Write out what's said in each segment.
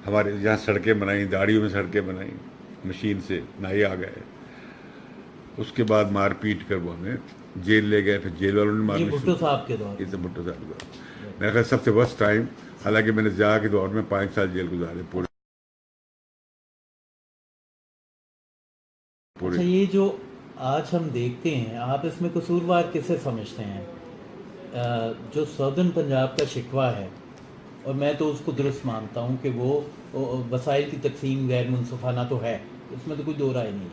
ہمارے یہاں سڑکیں بنائیں، داڑیوں میں سڑکیں بنائیں مشین سے، نائی آ گئے. اس کے بعد مار پیٹ کر وہ ہمیں جیل لے گئے، پھر جیل والوں نے یہ مارنا بھٹو صاحب کے دور یہ تو بھٹو صاحب کا میرا خیال سب سے ورسٹ ٹائم. حالانکہ میں نے زیادہ کے دور میں 5 سال جیل گزارے پورے. اچھا، یہ جو آج ہم دیکھتے ہیں، آپ اس میں قصوروار کسے سمجھتے ہیں؟ جو سدرن پنجاب کا شکوہ ہے، اور میں تو اس کو درست مانتا ہوں کہ وہ وسائل کی تقسیم غیر منصفانہ تو ہے، اس میں تو کوئی دو رائے نہیں.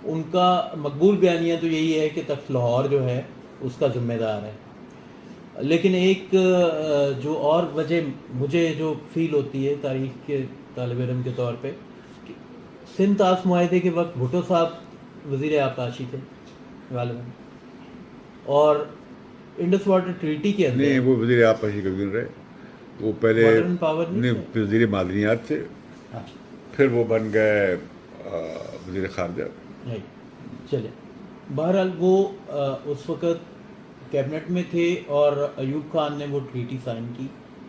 ان کا مقبول بیانیہ تو یہی ہے کہ تخت لاہور جو ہے اس کا ذمہ دار ہے. لیکن ایک جو اور وجہ مجھے جو فیل ہوتی ہے تاریخ کے طالب علم کے طور پہ، کہ سندھ طاس معاہدے کے وقت بھٹو صاحب وزیر آبپاشی تھے غالباً، اور انڈس واٹر ٹریٹی کے نہیں، اندر وہ وزیر آبپاشی کا رہے، وہ پہلے واٹر اینڈ پاور نہیں تھے. وزیر معدنیات تھے، اچھا، پھر وہ بن گئے وزیر خارجہ. چلے بہرحال وہ اس وقت کیبنٹ میں تھے، اور ایوب خان نے وہ ٹریٹی سائن کی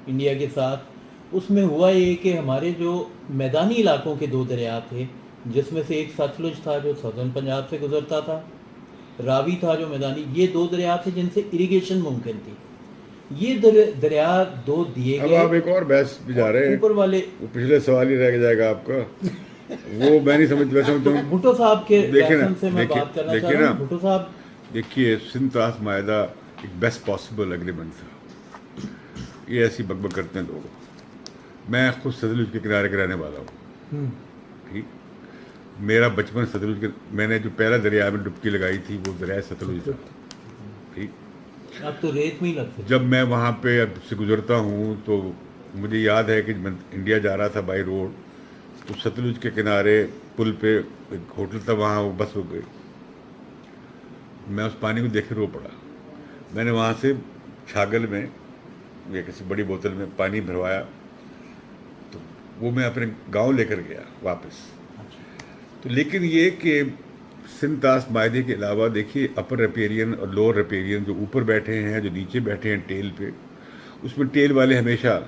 انڈیا کے ساتھ. اس میں ہوا یہ کہ ہمارے جو میدانی علاقوں کے 2 دریا تھے، جس میں سے ایک ستلج تھا جو سدرن پنجاب سے گزرتا تھا، راوی تھا جو میدانی، یہ 2 دریا تھے جن سے اریگیشن ممکن تھی. یہ دریا 2 دیے اب گئے. آپ ایک اور بحث بھی جا رہے ہیں، اوپر والے وہ پچھلے سوال ہی رہ جائے گا آپ کا. وہ میں نہیں سمجھتا ہوں. بھٹو صاحب کے دیکھیں نا، لیسن سے میں بات کرنا چاہ رہا ہوں. بھٹو صاحب دیکھیے، سندھ طاس معاہدہ ایک بیسٹ پاسبل اگریمنٹ تھا. یہ ایسی بک کرتے ہیں لوگ. میں خود ستلج کے کنارے کے رہنے والا ہوں، ٹھیک. میرا بچپن ستلج کے، میں نے جو پہلا دریا میں ڈبکی لگائی تھی وہ دریا ستلج تھا، ٹھیک. اب تو ریت میں ہی لگتے. جب میں وہاں پہ اب سے گزرتا ہوں تو مجھے یاد ہے کہ میں انڈیا جا رہا تھا بائی روڈ، تو ستلج کے کنارے پل پہ ایک ہوٹل تھا، وہاں وہ بس رک گئی. میں اس پانی کو دیکھ کے رو پڑا. میں نے وہاں سے چھاگل میں یا کسی بڑی بوتل میں پانی بھروایا، تو وہ میں اپنے گاؤں لے کر گیا واپس. تو لیکن یہ کہ سندھ طاس معاہدے کے علاوہ دیکھیے اپر ریپیرین اور لوور ریپیرین جو اوپر بیٹھے ہیں، جو نیچے بیٹھے ہیں ٹیل پہ، اس میں ٹیل والے ہمیشہ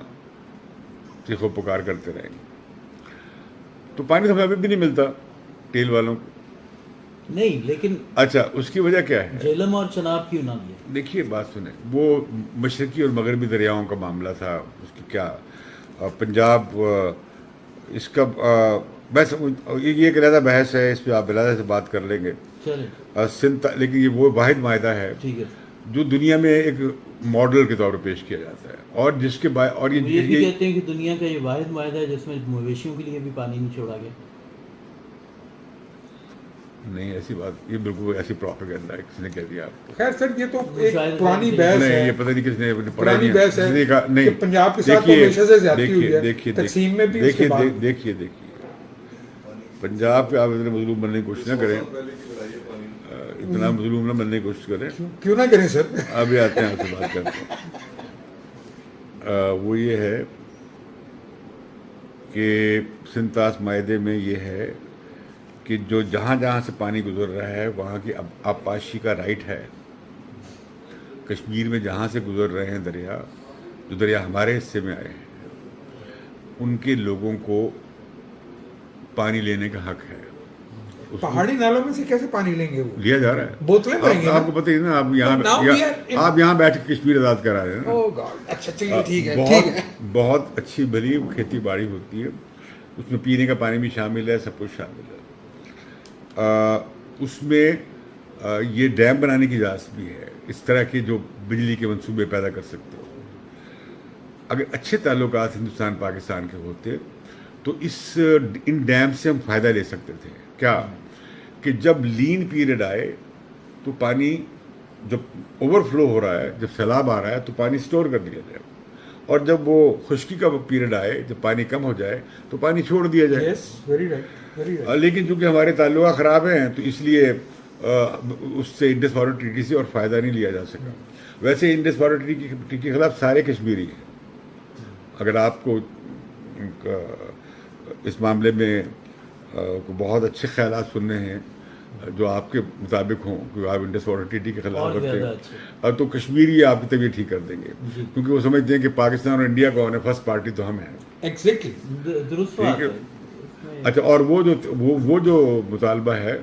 چیخ و پکار کرتے رہیں گے. تو پانی تو ہمیں ابھی بھی نہیں ملتا ٹیل والوں کو. نہیں، لیکن اچھا، اس کی وجہ کیا ہے؟ جہلم اور چناب کیوں نہ دیا؟ دیکھیے بات سنیں، وہ مشرقی اور مغربی دریاؤں کا معاملہ تھا. اس کی کیا پنجاب اس کا بس یہ ایک علیحدہ بحث ہے، اس پہ آپ علیحدہ سے بات کر لیں گے. چلیں، سندھ، لیکن یہ وہ واحد معاہدہ ہے ٹھیک ہے. جو دنیا میں ایک ماڈل کے طور پر پیش کیا جاتا ہے، اور جس کے اور یہ بھی کہتے ہیں کہ دنیا کا یہ واحد معاہدہ ہے جس میں مویشیوں کے لیے بھی پانی نہیں چھوڑا گیا. نہیں، ایسی بات، یہ بالکل ایسی پروپیگنڈا ہے، کس نے کہہ دیا آپ کو؟ خیر سر، یہ تو ایک پرانی بحث ہے. نہیں، یہ پتہ نہیں کس نے پڑھا پرانی بحث ہے نہیں. کہ پنجاب کے ساتھ ہمیشہ سے زیادتی ہوئی ہے، تقسیم میں بھی. اس کے بعد دیکھیے پنجاب پہ آپ اتنے مظلوم بننے کی کوشش نہ کریں، اتنا مظلوم نہ بننے کی کوشش کریں. کیوں نہ کریں سر؟ ابھی آتے ہیں، آپ سے بات کرتے ہیں. وہ یہ ہے کہ سندھ طاس معاہدے میں یہ ہے کہ جو جہاں جہاں سے پانی گزر رہا ہے وہاں کی آبپاشی کا رائٹ ہے. کشمیر میں جہاں سے گزر رہے ہیں دریا، جو دریا ہمارے حصے میں آئے ہیں، ان کے لوگوں کو پانی لینے کا حق ہے. پہاڑی نالوں میں سے کیسے پانی لیں گے؟ وہ لیا جا رہا ہے، بوتلیں لائیں گے. آپ کو پتہ ہی نا، آپ یہاں بیٹھ کے کشمیر آزاد کرا رہے ہیں نا. اچھا چلیے، ٹھیک ہے. بہت اچھی بھلی کھیتی باڑی ہوتی ہے، اس میں پینے کا پانی بھی شامل ہے، سب کچھ شامل ہے. اس میں یہ ڈیم بنانے کی اجازت بھی ہے، اس طرح کے جو بجلی کے منصوبے پیدا کر سکتے ہو. اگر اچھے تعلقات ہندوستان پاکستان کے ہوتے تو ان ڈیم سے ہم فائدہ لے سکتے تھے. کیا کہ جب لین پیریڈ آئے تو پانی، جب اوور فلو ہو رہا ہے، جب سیلاب آ رہا ہے، تو پانی سٹور کر دیا جائے، اور جب وہ خشکی کا پیریڈ آئے، جب پانی کم ہو جائے تو پانی چھوڑ دیا جائے. لیکن چونکہ ہمارے تعلقات خراب ہیں تو اس لیے اس سے انڈس واٹر ٹریٹی سے اور فائدہ نہیں لیا جا سکا. ویسے انڈس واٹر ٹریٹی کے خلاف سارے کشمیری ہیں. اگر آپ کو اس معاملے میں بہت اچھے خیالات سننے ہیں جو آپ کے مطابق ہوں، کیونکہ آپ انڈس واٹر ٹریٹی کے خلاف اور رکھتے زیادہ ہیں، اچھے. اور تو کشمیری آپ کی طبیعت ٹھیک کر دیں گے، جی. کیونکہ وہ سمجھتے ہیں کہ پاکستان اور انڈیا کون ہے، فرسٹ پارٹی تو ہم ہیں. ایگزیکٹلی درست ٹھیک بات ہے. ہے. اس میں- اچھا، اور وہ جو مطالبہ ہے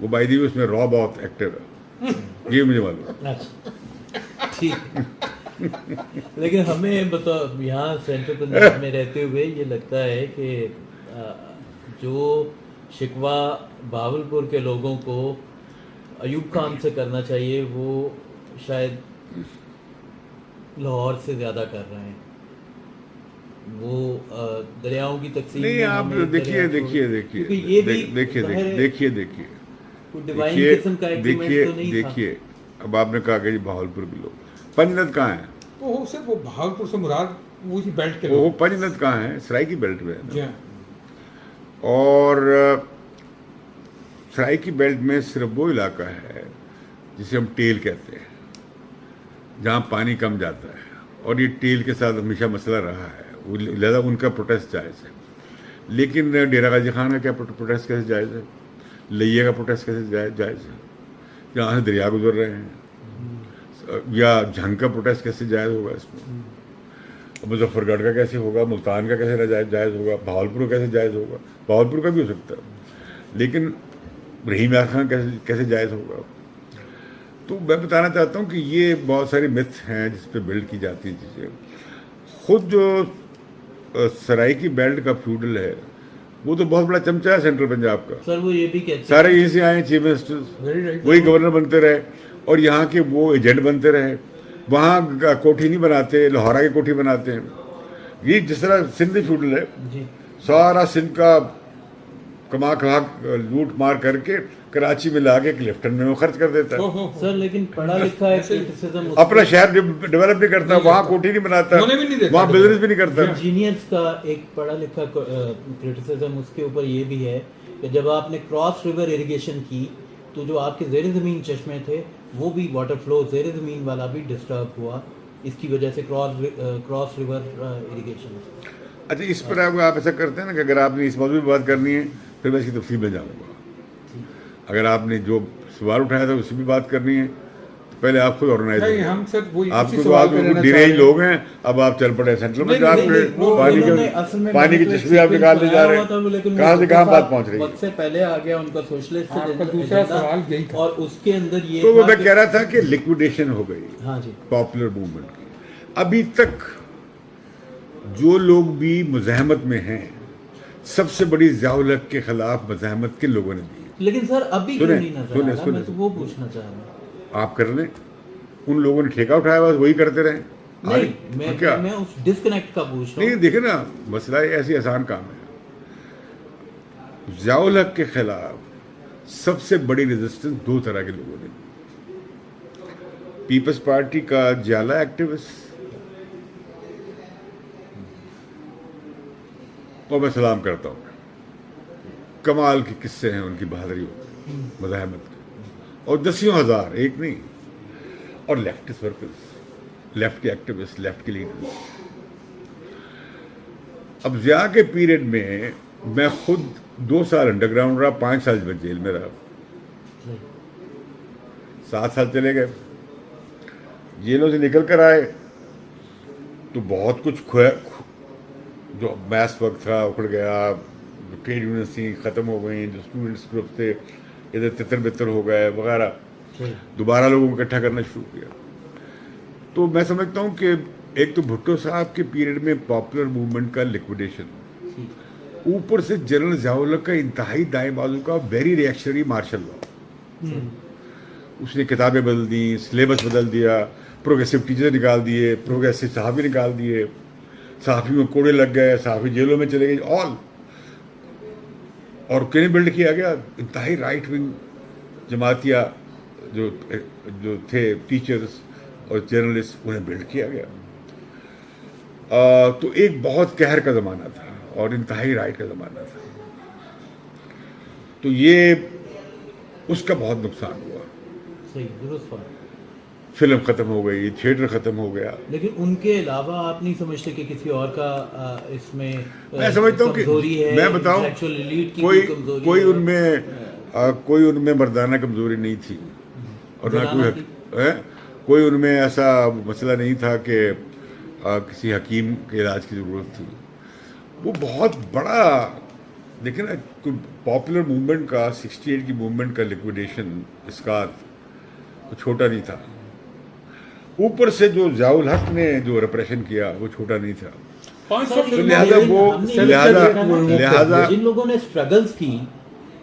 وہ بائی دی وے اس میں را بہت ایکٹیو ہے، یہ مجھے معلوم ہے. اچھا ٹھیک. لیکن ہمیں بتاؤ، یہاں سینٹرل پنجاب میں رہتے ہوئے یہ لگتا ہے کہ جو شکوہ بہاولپور کے لوگوں کو ایوب خان سے کرنا چاہیے وہ شاید لاہور سے زیادہ کر رہے ہیں. وہ دریاؤں کی تقسیم نہیں، میں آپ ہمیں ایک دیکھیے دریا دیکھیے چھوڑ- دیکھیے کیونکہ یہ بھی دیکھیے ظاہر ہے دیکھیے دیکھیے کوئی ڈیوائن دیکھیے قسم کا ایگریمنٹ تو نہیں تھا. دیکھیے اب آپ نے کہا کہ جی بہاولپور کے لوگ، پنجنت کہاں ہیں؟ وہ صرف وہ بہاولپور سے مراد وہی بیلٹ کے وہ لوگ. پنجنت کہاں ہیں؟ سرائیکی بیلٹ میں ہے نا. جی ہاں. اور سرائیکی بیلٹ میں صرف وہ علاقہ ہے جسے ہم ٹیل کہتے ہیں، جہاں پانی کم جاتا ہے، اور یہ ٹیل کے ساتھ ہمیشہ مسئلہ رہا ہے، لہذا ان کا پروٹیسٹ جائز ہے. لیکن ڈیرہ غازی خان کا کیا پروٹیسٹ کیسے جائز ہے؟ لئیے کا پروٹیسٹ کیسے جائز ہے؟ یہاں سے دریا گزر رہے ہیں. یا جھنگ کا پروٹیسٹ کیسے جائز ہوگا اس میں؟ مظفر گڑھ کا کیسے ہوگا؟ ملتان کا کیسے جائز ہوگا؟ بہاولپور کا کیسے جائز ہوگا؟ بہاولپور کا بھی ہو سکتا ہے، لیکن رحیم یار خان کیسے جائز ہوگا؟ تو میں بتانا چاہتا ہوں کہ یہ بہت ساری متھ ہیں جس پہ بلڈ کی جاتی ہیں چیزیں. خود جو سرائیکی بیلٹ کا فیوڈل ہے وہ تو بہت بڑا چمچہ ہے سینٹرل پنجاب کا. سر وہ یہ بھی کہتے سارے یہیں سے آئے چیف منسٹر، Very right. وہی گورنر بنتے رہے اور یہاں کے وہ ایجنٹ بنتے رہے. وہاں کوٹھی نہیں بناتے، لاہورا کی کوٹھی بناتے ہیں. یہ جس طرح سندھ فیوڈل ہے، جی سارا سندھ کا کما لوٹ مار کر کے کراچی میں لا کے کلفٹن میں وہ خرچ کر دیتا ہے. سر لیکن پڑھا لکھا ہے کرٹیسزم اپنا شہر ڈیولپ نہیں کرتا، وہاں کوٹھی نہیں بناتا، انہوں نے بھی نہیں دیکھا. وہاں بزنس بھی نہیں کرتا. انجینئرس کا ایک پڑھا لکھا کرٹیسزم اس کے اوپر یہ بھی ہے کہ جب آپ نے کراس ریور اریگیشن کی تو جو آپ کے زیر زمین چشمے تھے وہ بھی واٹر فلو زیر زمین والا بھی ڈسٹرب ہوا اس کی وجہ سے کراس ریور اریگیشن. اچھا، اس پر آپ ایسا کرتے ہیں نا کہ اگر آپ نے اس موضوع پہ بات کرنی ہے پھر میں اس کی تفصیل میں جاؤں گا. اگر آپ نے جو سوال اٹھایا تھا اسی بھی بات کرنی ہے تو پہلے آپ خود آرگنائز نہیں، ہم سر وہی آپ اسی کو سوال پہ رہنا چاہ رہے ڈیریج ہیں. لوگ ہیں. اب آپ چل پڑے سینٹرل پنجاب پہ، پانی کی چشمے آپ نکال لے جا رہے ہیں. کہاں سے کہاں بات پہنچ رہی ہے؟ وقت سے پہلے آ گیا ان کا سوشلسٹ آپ کا دوسرا سوال یہی تھا. اور اس کے اندر یہ تو میں کہہ رہا تھا کہ لیکویڈیشن ہو گئی ہاں جی پاپولر موومنٹ کی. ابھی تک جو لوگ بھی مزاحمت میں ہیں، سب سے بڑی ضیاء الحق کے خلاف مزاحمت کن لوگوں نے دی؟ لیکن سر ابھی کیوں نہیں نظر آ رہا؟ سنیں میں تو وہ پوچھنا چاہ رہا ہوں. آپ کر لیں، ان لوگوں نے ٹھیکہ اٹھایا بس وہی کرتے رہیں. نہیں کیا میں اس ڈسکنیکٹ کا پوچھ رہا نہیں، ہوں. دیکھیں نا، مسئلہ ایسی آسان کام ہے. ضیاء الحق کے خلاف سب سے بڑی ریزسٹنس دو طرح کے لوگوں نے. پیپلز پارٹی کا جالا ایکٹیوسٹ، اور میں سلام کرتا ہوں، کمال کے قصے ہیں ان کی بہادری مزاحمت کے، اور دسیوں ہزار، ایک نہیں، اور لیفٹسٹ ورکرز، لیفٹ کے ایکٹیوسٹ، لیفٹ کے لیڈرز. اب ضیاء کے پیریڈ میں میں خود 2 سال انڈر گراؤنڈ رہا، 5 سال میں جیل میں رہا، 7 سال چلے گئے. جیلوں سے نکل کر آئے تو بہت کچھ کھویا، جو میس ورک تھا اکھڑ گیا، جو ٹریڈ یونینس تھیں ختم ہو گئیں، جو اسٹوڈنٹس گروپ تھے ادھر تتر بتر ہو گئے وغیرہ. دوبارہ لوگوں کو اکٹھا کرنا شروع کیا. تو میں سمجھتا ہوں کہ ایک تو بھٹو صاحب کے پیریڈ میں پاپولر موومنٹ کا لیکویڈیشن، اوپر سے جنرل ضیاء الحق کا انتہائی دائیں بازو کا ویری ریئیکشنری مارشل لا. اس نے کتابیں بدل دیں، سلیبس بدل دیا، پروگریسو ٹیچر نکال دیے، پروگریسو صحافی نکال دیے، صحافی میں کوڑے لگ گئے، صحافی جیلوں میں چلے گئے، آل. اور کہیں بلڈ کیا گیا انتہائی رائٹ ونگ جماعتیہ جو تھے ٹیچرز اور جرنلسٹ، انہیں بلڈ کیا گیا. تو ایک بہت قہر کا زمانہ تھا اور انتہائی رائٹ کا زمانہ تھا. تو یہ اس کا بہت نقصان ہوا. صحیح، درست بات. فلم ختم ہو گئی، تھیٹر ختم ہو گیا. لیکن ان کے علاوہ آپ نہیں سمجھتے کہ کسی اور کا اس میں میں سمجھتا ہوں کہ کمزوری ہے؟ میں بتاؤں، intellectual elite کی کوئی کمزوری کوئی ہے؟ ان میں کوئی ان میں مردانہ کمزوری نہیں تھی اور نہ کوئی ان میں ایسا مسئلہ نہیں تھا کہ کسی حکیم کے علاج کی ضرورت تھی. وہ بہت بڑا دیکھیں نا, پاپولر موومنٹ کا 68 کی موومنٹ کا لیکویڈیشن اسقاط چھوٹا نہیں تھا. اوپر سے جو ضیاء الحق نے جو ریپریشن کیا وہ چھوٹا نہیں تھا. لہذا جن لوگوں نے اسٹرگلز کی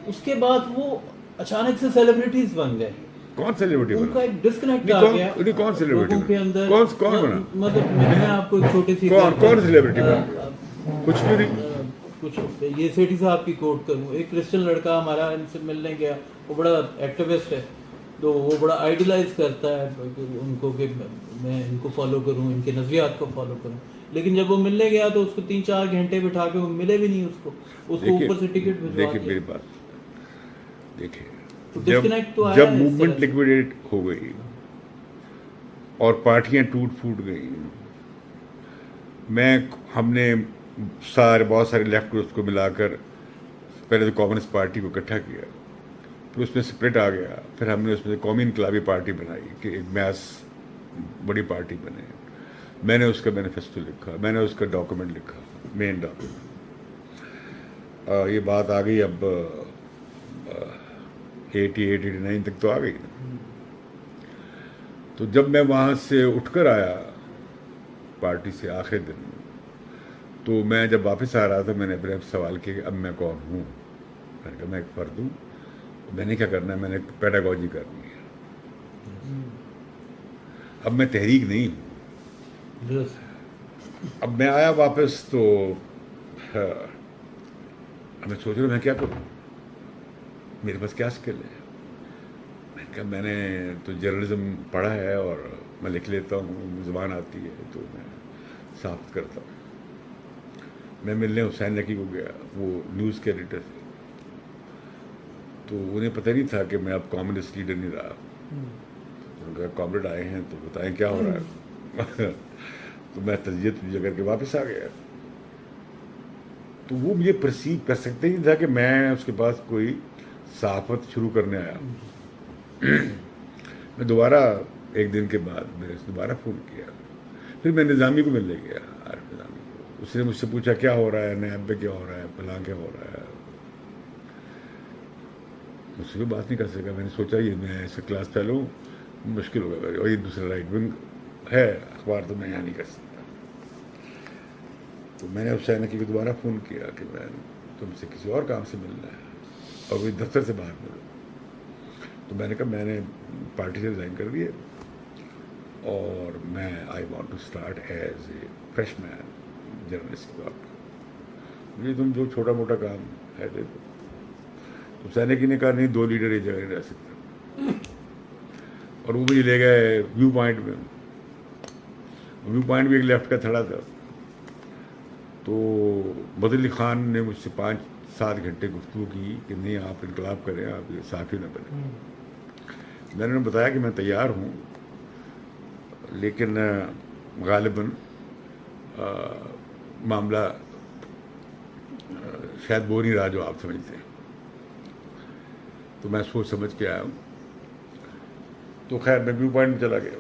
اس کے بعد وہ اچانک سے سیلیبریٹیز بن گئے. کون سیلیبریٹی بنا؟ ان کا ایک ڈسکنیکٹ آ گیا. کون سیلیبریٹی لوگوں کے اندر کون بنا؟ مطلب میں آپ کو ایک چھوٹی سی کون سیلیبریٹی بنا؟ کچھ بھی نہیں. کچھ یہ سیٹھی صاحب کی کوٹ کروں, ایک کرسچن لڑکا ہمارا ان سے ملنے گیا, وہ بڑا ایکٹیوسٹ ہے, تو وہ بڑا آئیڈیلائز کرتا ہے ان کو کہ میں ان کو فالو کروں, ان کے نظریات کو فالو کروں. لیکن جب وہ ملنے گیا تو اس کو 3-4 گھنٹے بٹھا کے وہ ملے بھی نہیں اس کو اوپر سے ٹکٹ بھجوا دیا. میری بات دیکھیں, جب موومنٹ لیکویڈیٹ ہو گئی اور پارٹیاں ٹوٹ پھوٹ گئی, ہم نے بہت سارے لیفٹ گروپس کو ملا کر پہلے تو کمیونسٹ پارٹی کو اکٹھا کیا, پھر اس میں سپرٹ آ گیا, پھر ہم نے اس میں قومی انقلابی پارٹی بنائی کہ ایک میس بڑی پارٹی بنے. میں نے اس کا مینیفیسٹو لکھا, میں نے اس کا ڈاکومنٹ لکھا, مین ڈاکومنٹ. یہ بات آ گئی اب 88-89 تک تو آ گئی نا. تو جب میں وہاں سے اٹھ کر آیا پارٹی سے آخر دن, تو میں جب واپس آ رہا تھا میں نے اپنے سوال کیا کہ اب میں کون ہوں. میں نے کہا میں ایک فرد ہوں, میں نے کیا کرنا ہے, میں نے پیڈاگوجی کرنی ہے. اب میں تحریک نہیں ہوں. اب میں آیا واپس تو میں سوچ رہا ہوں میں کیا کروں, میرے پاس کیا اسکل ہے. میں نے کہا میں نے تو جرنلزم پڑھا ہے اور میں لکھ لیتا ہوں, زبان آتی ہے تو میں ثابت کرتا ہوں. میں ملنے حسین نقی کو گیا, وہ نیوز کے ایڈیٹر تھے, تو انہیں پتہ نہیں تھا کہ میں اب کمیونسٹ لیڈر نہیں رہا. انہوں نے کہا کامریڈ آئے ہیں تو بتائیں کیا ہو رہا ہے. تو میں تجزیہ کر کے واپس آ گیا. تو وہ مجھے پرسیو کر سکتے نہیں تھا کہ میں اس کے پاس کوئی صحافت شروع کرنے آیا. میں دوبارہ ایک دن کے بعد میں نے دوبارہ فون کیا, پھر میں نظامی کو ملنے گیا, عارف نظامی کو. اس نے مجھ سے پوچھا کیا ہو رہا ہے, نیب پہ کیا ہو رہا ہے, فلاں کیا ہو رہا ہے. مجھ سے بھی بات نہیں کر سکا. میں نے سوچا یہ میں ایسے کلاس فیلو مشکل ہوگا, اور یہ دوسرا رائٹ ونگ ہے اخبار, تو میں یہاں نہیں کر سکتا. تو میں نے حسین نقی کو دوبارہ فون کیا کہ میں تم سے کسی اور کام سے ملنا ہے اور وہ دفتر سے باہر ملو. تو میں نے کہا میں نے پارٹی سے ریزائن کر دیے اور میں I want to start as a freshman journalist کے طور پر. مجھے تم جو چھوٹا موٹا کام ہے دے دو. تو حسین نقی نے کہا نہیں, 2 لیڈر ایک جگہ نہیں رہ سکتا. اور وہ مجھے لے گئے ویو پوائنٹ میں. ویو پوائنٹ بھی ایک لیفٹ کا تھڑا تھا. تو بدر علی خان نے مجھ سے 5-7 گھنٹے گفتگو کی کہ نہیں آپ انقلاب کریں, آپ یہ صحافی نہ بنیں. میں نے بتایا کہ میں تیار ہوں, لیکن غالباً معاملہ شاید وہ نہیں رہا جو آپ سمجھتے ہیں. تو میں سوچ سمجھ کے آیا ہوں. تو خیر میں ویو پوائنٹ میں چلا گیا.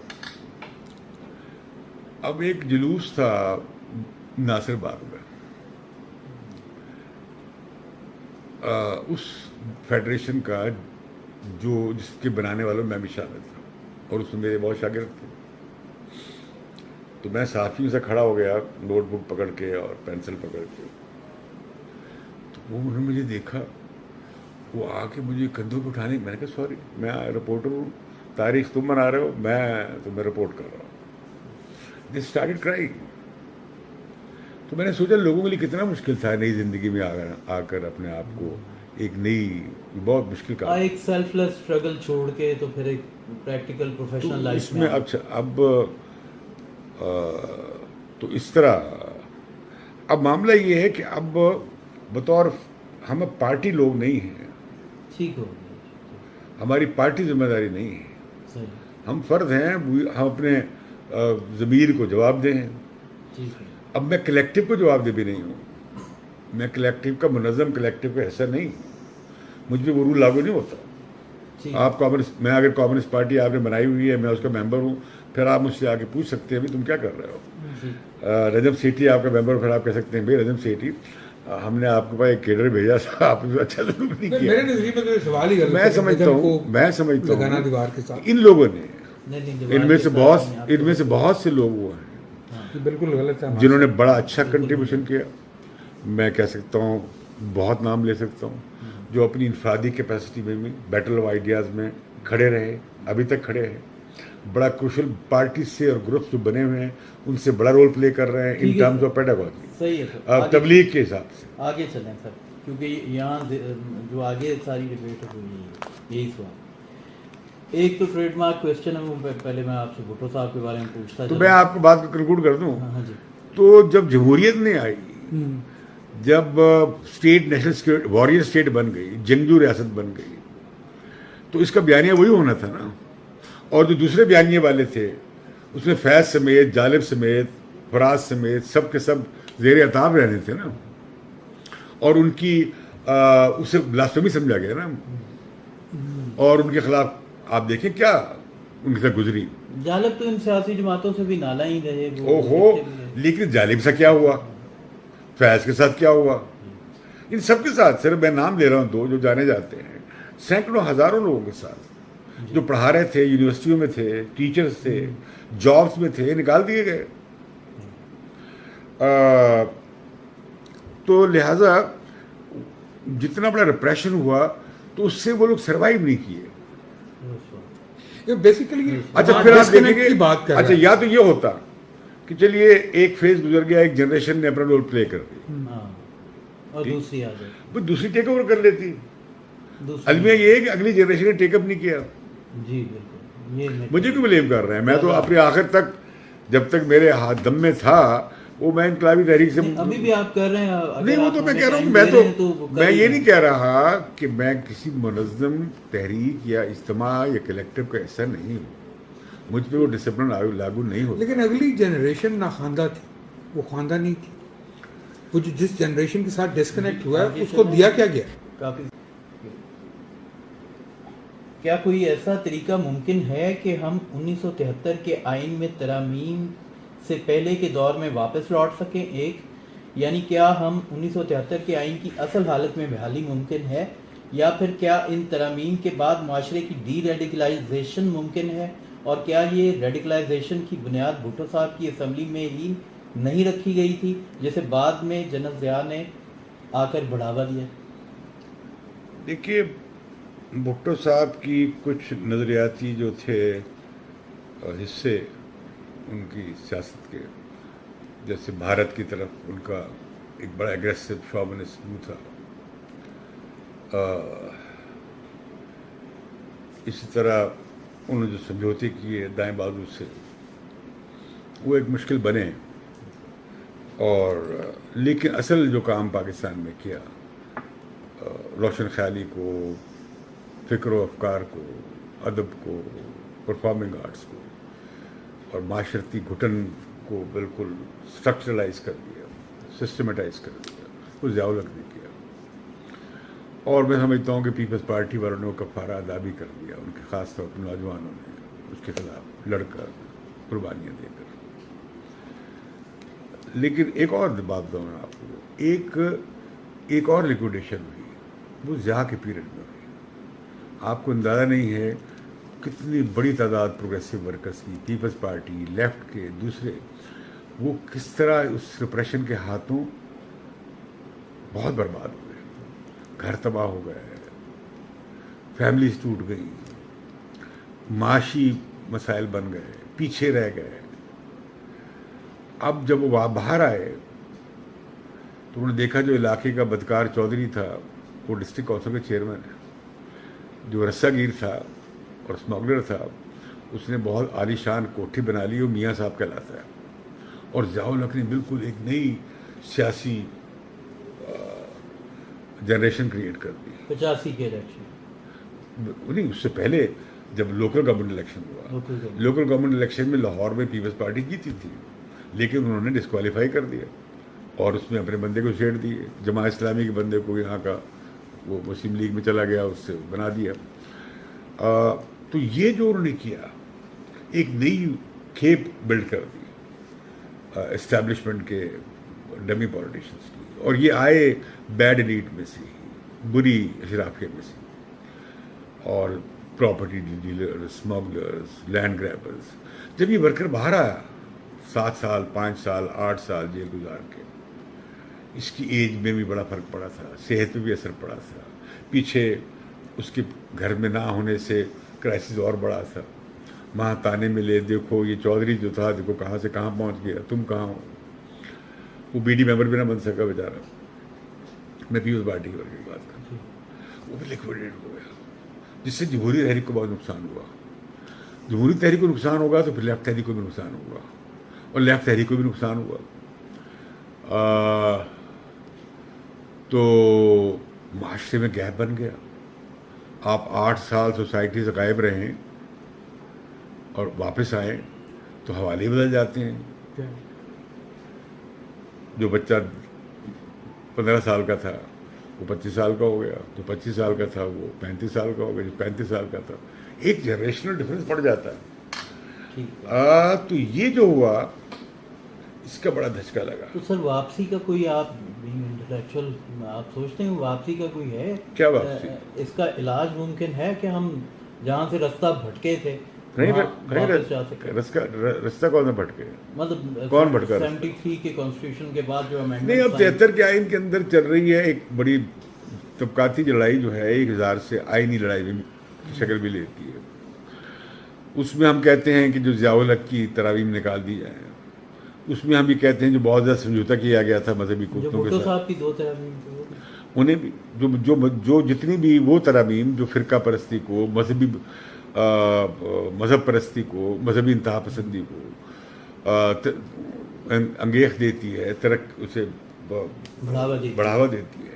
اب ایک جلوس تھا ناصر باغ میں, اس فیڈریشن کا جس کے بنانے والوں میں بھی شامل تھا, اور اس میں میرے بہت شاگرد تھے. تو میں صحافیوں سے کھڑا ہو گیا نوٹ بک پکڑ کے اور پینسل پکڑ کے. تو وہ انہوں نے مجھے دیکھا, وہ آ کے مجھے کندھوں پہ اٹھانے. میں نے کہا سوری میں رپورٹر ہوں, تاریخ تم بنا رہے ہو, میں تمہیں رپورٹ کر رہا ہوں. They started crying. تو میں نے سوچا لوگوں کے لیے کتنا مشکل تھا نئی زندگی میں آ کر اپنے آپ کو ایک نئی بہت مشکل کام, ایک سیلف لیس اسٹرگل چھوڑ کے تو پھر ایک پریکٹیکل پروفیشنل لائف اس میں. اچھا اب تو اس طرح اب معاملہ یہ ہے کہ اب بطور ہم اب پارٹی لوگ نہیں ہیں, ٹھیک ہو, ہماری پارٹی ذمہ داری نہیں ہے, ہم فرد ہیں, ہم اپنے ضمیر کو جواب دیں. اب میں کلیکٹیو کو جواب دے بھی نہیں ہوں, میں کلیکٹیو کا منظم کلیکٹیو کا حصہ نہیں ہوں. مجھ پہ وہ رول لاگو نہیں ہوتا. آپ میں اگر کمیونسٹ پارٹی آپ نے بنائی ہوئی ہے, میں اس کا ممبر ہوں, پھر آپ مجھ سے آ کے پوچھ سکتے ہیں بھائی تم کیا کر رہے ہو. رجب سیٹھی آپ کا ممبر, پھر آپ کہہ سکتے ہیں بھائی رجب سیٹھی ہم نے آپ کے پاس ایک کیڈر بھیجا تھا, آپ نے اچھا ضرور نہیں کیا. میرے نظریے میں سوال ہی میں سمجھتا ہوں ان لوگوں نے, ان میں سے بہت سے لوگ وہ ہیں بالکل غلط ہے جنہوں نے بڑا اچھا کنٹریبیوشن کیا. میں کہہ سکتا ہوں, بہت نام لے سکتا ہوں, جو اپنی انفرادی کیپیسٹی میں بھی بیٹل آف آئیڈیاز میں کھڑے رہے, ابھی تک کھڑے ہیں. بڑا کروشل پارٹی سے اور گروپس جو بنے ہوئے ہیں ان سے بڑا رول پلے کر رہے ہیں ان ٹرمز آف پیڈاگوجی. صحیح ہے, تبلیغ کے حساب سے آگے چلیں سر, کیونکہ یہاں جو آگے ساری ڈبیٹ ہوئی ہے یہی سوال. ایک تو ٹریڈ مارک کویشچن ہے, وہ پہلے میں آپ سے بھٹو صاحب کے بارے میں پوچھتا تو میں آپ کو بات کو کنکلوڈ کر دوں. جی. تو جب جمہوریت نہیں آئی, جب state national security warrior state بن گئی, جنگجو ریاست بن گئی, تو اس کا بیانیہ وہی ہونا تھا نا. اور جو دوسرے بیانیے والے تھے اس میں فیض سمیت, جالب سمیت, فراز سمیت سب کے سب زیر عتاب رہنے تھے نا. اور ان کی اسے بلاسفیمی سمجھا گیا نا, اور ان کے خلاف آپ دیکھیں کیا ان کے ساتھ گزری. جالب تو ان سیاسی جماعتوں سے بھی نالا ہی رہے. اوہو, لیکن جالب سے کیا ہوا, فیض کے ساتھ کیا ہوا, ان سب کے ساتھ, صرف میں نام لے رہا ہوں دو جو جانے جاتے ہیں, سینکڑوں ہزاروں لوگوں کے ساتھ جو پڑھا رہے تھے, یونیورسٹیوں میں تھے, ٹیچرز تھے, جابس میں تھے, نکال دیے گئے. تو لہذا جتنا بڑا ریپریشن ہوا تو اس سے وہ لوگ سروائیو نہیں کیے. بیسیکلی اچھا پھر آپ دیکھیں گے, اچھا یا تو یہ ہوتا کہ چلیے ایک فیز گزر گیا, ایک جنریشن نے اپنا رول پلے کر دیا, اور دوسری آ گئی, وہ دوسری ٹیک اوور کر لیتی. المیہ یہ ہے کہ اگلی جنریشن نے ٹیک اپ نہیں کیا. جی بالکل, یہ مجھے کیوں بلیم کر رہے ہیں؟ میں تو اپنے آخر تک, جب تک میرے ہاتھ دم میں تھا, وہ میں انقلابی تحریک سے ابھی بھی آپ کر رہے ہیں. نہیں, وہ تو میں کہہ رہا ہوں, میں یہ نہیں کہہ رہا کہ میں کسی منظم تحریک یا اجتماع یا کلیکٹو کا حصہ نہیں ہوں, مجھ پہ وہ ڈسپلن لاگو نہیں ہوتا. لیکن اگلی جنریشن ناخواندہ تھی, وہ خواندہ نہیں تھی. وہ جو جس جنریشن کے ساتھ ڈسکنیکٹ ہوا ہے اس کو دیا کیا گیا؟ کیا کوئی ایسا طریقہ ممکن ہے کہ ہم 1973 کے آئین میں ترامیم سے پہلے کے دور میں واپس لوٹ سکیں؟ ایک, یعنی کیا ہم 1973 کے آئین کی اصل حالت میں بحالی ممکن ہے, یا پھر کیا ان ترامیم کے بعد معاشرے کی ڈی ریڈیکلائزیشن ممکن ہے, اور کیا یہ ریڈیکلائزیشن کی بنیاد بھٹو صاحب کی اسمبلی میں ہی نہیں رکھی گئی تھی جسے بعد میں جنرل ضیاء نے آ کر بڑھاوا دیا؟ دیکھیے, بھٹو صاحب کی کچھ نظریاتی جو تھے حصے ان کی سیاست کے, جیسے بھارت کی طرف ان کا ایک بڑا ایگریسو شوونسٹ ویو تھا, اسی طرح انہوں نے جو سمجھوتے کیے دائیں بازو سے وہ ایک مشکل بنے. اور لیکن اصل جو کام پاکستان میں کیا, روشن خیالی کو, فکر و افکار کو, ادب کو, پرفارمنگ آرٹس کو, اور معاشرتی گھٹن کو بالکل اسٹرکچرلائز کر دیا, سسٹمیٹائز کر دیا, وہ ضیاء الحق نے کیا. اور میں سمجھتا ہوں کہ پیپلز پارٹی والوں نے وہ کفارہ ادا بھی کر دیا, ان کے خاص طور پر نوجوانوں نے اس کے خلاف لڑ کر, قربانیاں دے کر. لیکن ایک اور بات بتاؤں آپ کو, ایک اور لیکوڈیشن ہوئی, وہ ضیاء کے پیریڈ میں ہوئی. آپ کو اندازہ نہیں ہے کتنی بڑی تعداد پروگریسو ورکرز کی, پیپلز پارٹی, لیفٹ کے, دوسرے, وہ کس طرح اس ریپریشن کے ہاتھوں بہت برباد ہوئے, گھر تباہ ہو گئے, فیملیز ٹوٹ گئی, معاشی مسائل بن گئے, پیچھے رہ گئے. اب جب وہ باہر آئے تو انہوں نے دیکھا جو علاقے کا بدکار چودھری تھا وہ ڈسٹرکٹ کونسل کا چیئرمین ہے, جو رسہ گیر تھا اور اسمگلر تھا اس نے بہت عالی شان کوٹھی بنا لی, وہ میاں صاحب کہلاتا ہے. اور ضیاء الحق نے بالکل ایک نئی سیاسی جنریشن کریٹ کر دی. 85 کے الیکشن نہیں, اس سے پہلے جب لوکل گورنمنٹ الیکشن ہوا, لوکل گورنمنٹ الیکشن میں لاہور میں پیپلز پارٹی جیتی تھی, لیکن انہوں نے ڈسکوالیفائی کر دیا اور اس میں اپنے بندے کو چھیڑ دیے, جماعت اسلامی کے بندے کو یہاں کا وہ مسلم لیگ میں چلا گیا, اس سے بنا دیا. تو یہ جو انہوں نے کیا, ایک نئی کھیپ بلڈ کر دی اسٹیبلشمنٹ کے ڈمی پولیٹیشنس کی, اور یہ آئے بیڈ ایلیٹ میں سے, بری اشرافیہ میں سے, اور property dealer, smugglers, land grabbers. جب یہ ورکر باہر آیا 7 سال 5 سال 8 سال جیل گزار کے, اس کی ایج میں بھی بڑا فرق پڑا تھا, صحت پہ بھی اثر پڑا تھا, پیچھے اس کے گھر میں نہ ہونے سے کرائسس اور بڑا تھا, وہاں تانے ملے, دیکھو یہ چودھری جو تھا دیکھو کہاں سے کہاں پہنچ گیا, تم کہاں ہو. وہ بی ڈی ممبر بھی نہ بن سکا بیچارہ, میں پیپلز پارٹی کے ورکر کی بات کرتا ہوں, وہ بھی لیکویڈیٹ ہو گیا, جس سے جمہوری تحریک کو بہت نقصان ہوا. جمہوری تحریک کو نقصان ہوگا تو پھر لیفٹ تحریک کو بھی نقصان ہوگا, اور لیفٹ تحریک کو بھی نقصان ہوا. تو معاشرے میں گیپ بن گیا. آپ 8 سال سوسائٹی سے غائب رہیں اور واپس آئیں تو حوالے بدل جاتے ہیں. جو بچہ 15 سال کا تھا وہ 25 سال کا ہو گیا, جو 25 سال کا تھا وہ 35 سال کا ہو گیا, جو 35 سال کا تھا. ایک جنریشنل ڈفرینس پڑ جاتا ہے. تو یہ جو ہوا اس کا بڑا دھچکا لگا. تو سر واپسی کا کوئی, آپ انٹلیکچوئل, آپ سوچتے ہیں واپسی کا کوئی ہے؟ کیا واپسی؟ اس کا علاج ممکن ہے کہ ہم جہاں سے رستہ بھٹکے تھے رستہ کون سا بھٹکے, مطلب کون بھٹکا؟ 73 کے کانسٹیٹیوشن کے بعد جو امینڈمنٹ نہیں, اب 73 کے آئین کے اندر چل رہی ہے ایک بڑی طبقاتی لڑائی جو ہے 1000 سے آئینی لڑائی بھی شکل بھی لیتی ہے. اس میں ہم کہتے ہیں کہ جو ضیاء الحق کی تراویم نکال دی جائیں, اس میں ہم یہ کہتے ہیں جو بہت زیادہ سمجھوتا کیا گیا تھا مذہبی قوتوں کے ساتھ, انہیں بھی جو جتنی بھی وہ ترامیم جو فرقہ پرستی کو, مذہب پرستی کو, مذہبی انتہا پسندی کو انگیخ دیتی ہے, اسے بڑھاوا دیتی ہے.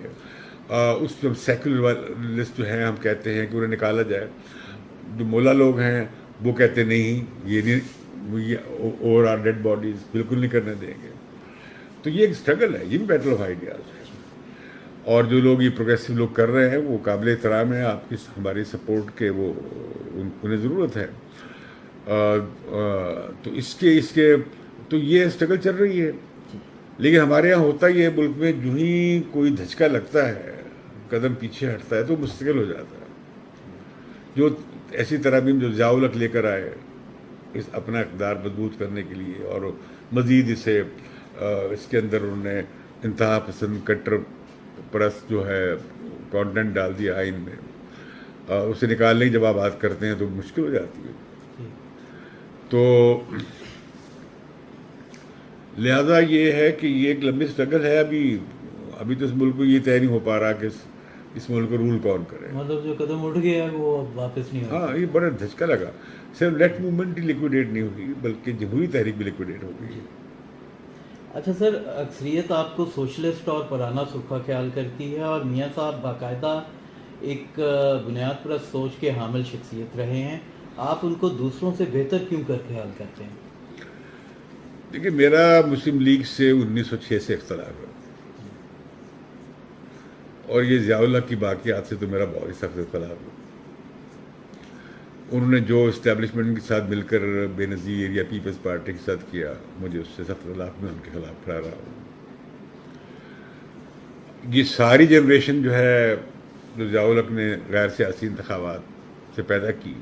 اس میں سیکولرسٹ جو ہیں ہم کہتے ہیں کہ انہیں نکالا جائے. جو مولا لوگ ہیں وہ کہتے نہیں, یہ نہیں, اور آر ڈیڈ باڈیز بالکل نہیں کرنے دیں گے. تو یہ ایک اسٹرگل ہے, یہ بھی بیٹل آف آئیڈیاز ہے. اور جو لوگ یہ پروگریسو لوگ کر رہے ہیں وہ قابل احترام ہے, آپ کی ہماری سپورٹ کے وہ انہیں ضرورت ہے. تو اس کے تو یہ اسٹرگل چل رہی ہے. لیکن ہمارے یہاں ہوتا ہی ہے ملک میں, جو ہی کوئی دھچکا لگتا ہے, قدم پیچھے ہٹتا ہے تو مستقل ہو جاتا ہے. جو ایسی ترامیم جو ضیاء الحق لے کر آئے اس اپنا اقدار مضبوط کرنے کے لیے, اور مزید اسے اس کے اندر انہوں نے انتہا پسند کٹر پرست جو ہے کانٹینٹ ڈال دیا آئین میں, اسے نکالنے کی جب آپ بات کرتے ہیں تو مشکل ہو جاتی ہے. تو لہذا یہ ہے کہ یہ ایک لمبی اسٹرگل ہے. ابھی تو اس ملک کو یہ طے نہیں ہو پا رہا کہ اس ملک کو رول کون کرے. مطلب جو قدم اٹھ گیا وہ اب واپس نہیں ہوگا. ہاں, یہ بڑا دھچکا لگا. صرف لیفٹ موومنٹ ہی لیکویڈیٹ نہیں ہوگی بلکہ جمہوری تحریک بھی لیکویڈیٹ ہو گئی. اچھا سر, اکثریت آپ کو سوشلسٹ اور پرانا سرخا خیال کرتی ہے, اور میاں صاحب باقاعدہ ایک بنیاد پرست سوچ کے حامل شخصیت رہے ہیں. آپ ان کو دوسروں سے بہتر کیوں کر خیال کرتے ہیں؟ دیکھیے, میرا مسلم لیگ سے 1906 سے اختلاف ہے, اور یہ ضیاء الحق کی باقیات سے تو میرا بہت ہی سخت اختلاف ہے. انہوں نے جو اسٹیبلشمنٹ کے ساتھ مل کر بے نظیر یا پیپلز پارٹی کے ساتھ کیا, مجھے اس سے سخت اختلاف, میں ان کے خلاف کھڑا رہا ہوں. یہ ساری جنریشن جو ہے جو ضیاء الحق نے غیر سیاسی انتخابات سے پیدا کی,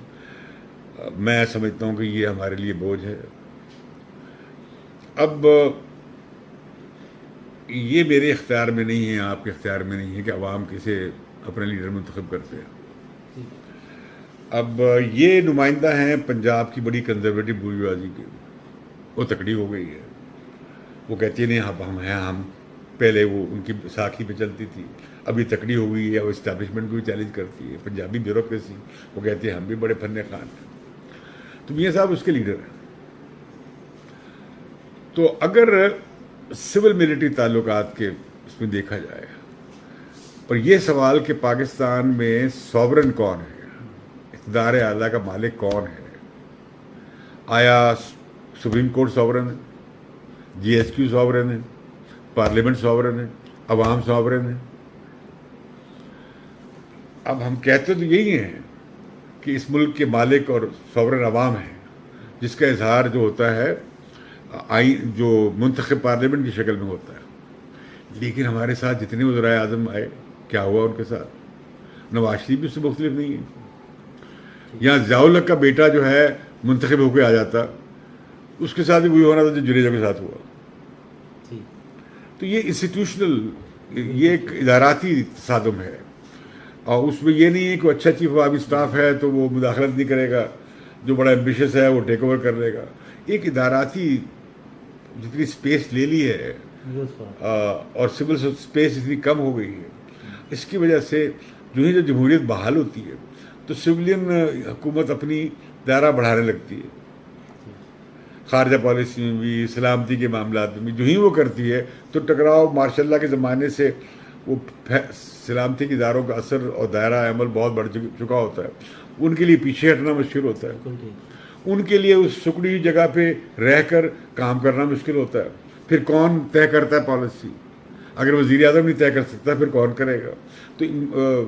میں سمجھتا ہوں کہ یہ ہمارے لیے بوجھ ہے. اب یہ میرے اختیار میں نہیں ہے, آپ کے اختیار میں نہیں ہے کہ عوام کسے اپنے لیڈر منتخب کرتے ہیں. اب یہ نمائندہ ہیں پنجاب کی بڑی کنزرویٹو بورژوازی کے, وہ تکڑی ہو گئی ہے. وہ کہتی ہے نہیں ہم ہیں, ہم پہلے وہ ان کی ساکھی پہ چلتی تھی, ابھی تکڑی ہو گئی ہے, وہ اسٹیبلشمنٹ کو بھی چیلنج کرتی ہے. پنجابی بیوروکریسی, وہ کہتی ہے ہم بھی بڑے فن خان ہیں. تو میاں صاحب اس کے لیڈر ہیں. تو اگر سول ملٹری تعلقات کے اس میں دیکھا جائے, اور یہ سوال کہ پاکستان میں سوورن کون ہے, اقتدار اعلیٰ کا مالک کون ہے, آیا سپریم کورٹ سوورن ہے, جی ایس کیو سوورن ہے, پارلیمنٹ سوورن ہے, عوام سوورن ہے, اب ہم کہتے تو یہی ہیں کہ اس ملک کے مالک اور سورن عوام ہیں، جس کا اظہار جو ہوتا ہے آئین جو منتخب پارلیمنٹ کی شکل میں ہوتا ہے، لیکن ہمارے ساتھ جتنے وزرائے اعظم آئے کیا ہوا ان کے ساتھ؟ نواز شریف بھی اس سے مختلف نہیں ہے. یہاں ضیاء الحق کا بیٹا جو ہے منتخب ہو کے آ جاتا، اس کے ساتھ بھی وہی ہونا تھا جو جڈیجا کے ساتھ ہوا. تو یہ انسٹیٹیوشنل، یہ ایک اداراتی تصادم ہے، اور اس میں یہ نہیں ہے کہ اچھا چیف آف آرمی اسٹاف ہے تو وہ مداخلت نہیں کرے گا، جو بڑا ایمبیشس ہے وہ ٹیک اوور کر لے گا. ایک اداراتی جتنی اسپیس لے لی ہے اور سول اسپیس اتنی کم ہو گئی ہے، اس کی وجہ سے جو جمہوریت بحال ہوتی ہے تو سویلین حکومت اپنی دائرہ بڑھانے لگتی ہے. خارجہ پالیسی میں بھی، سلامتی کے معاملات میں بھی جو ہی وہ کرتی ہے تو ٹکراؤ ماشاء اللہ کے زمانے سے وہ سلامتی کے اداروں کا اثر اور دائرہ عمل بہت بڑھ چکا ہوتا ہے. ان کے لیے پیچھے ہٹنا مشکل ہوتا ہے، ان کے لیے اس سکڑی ہوئی جگہ پہ رہ کر کام کرنا مشکل ہوتا ہے. پھر کون طے کرتا ہے پالیسی؟ اگر وزیر اعظم نہیں طے کر سکتا پھر کون کرے گا؟ تو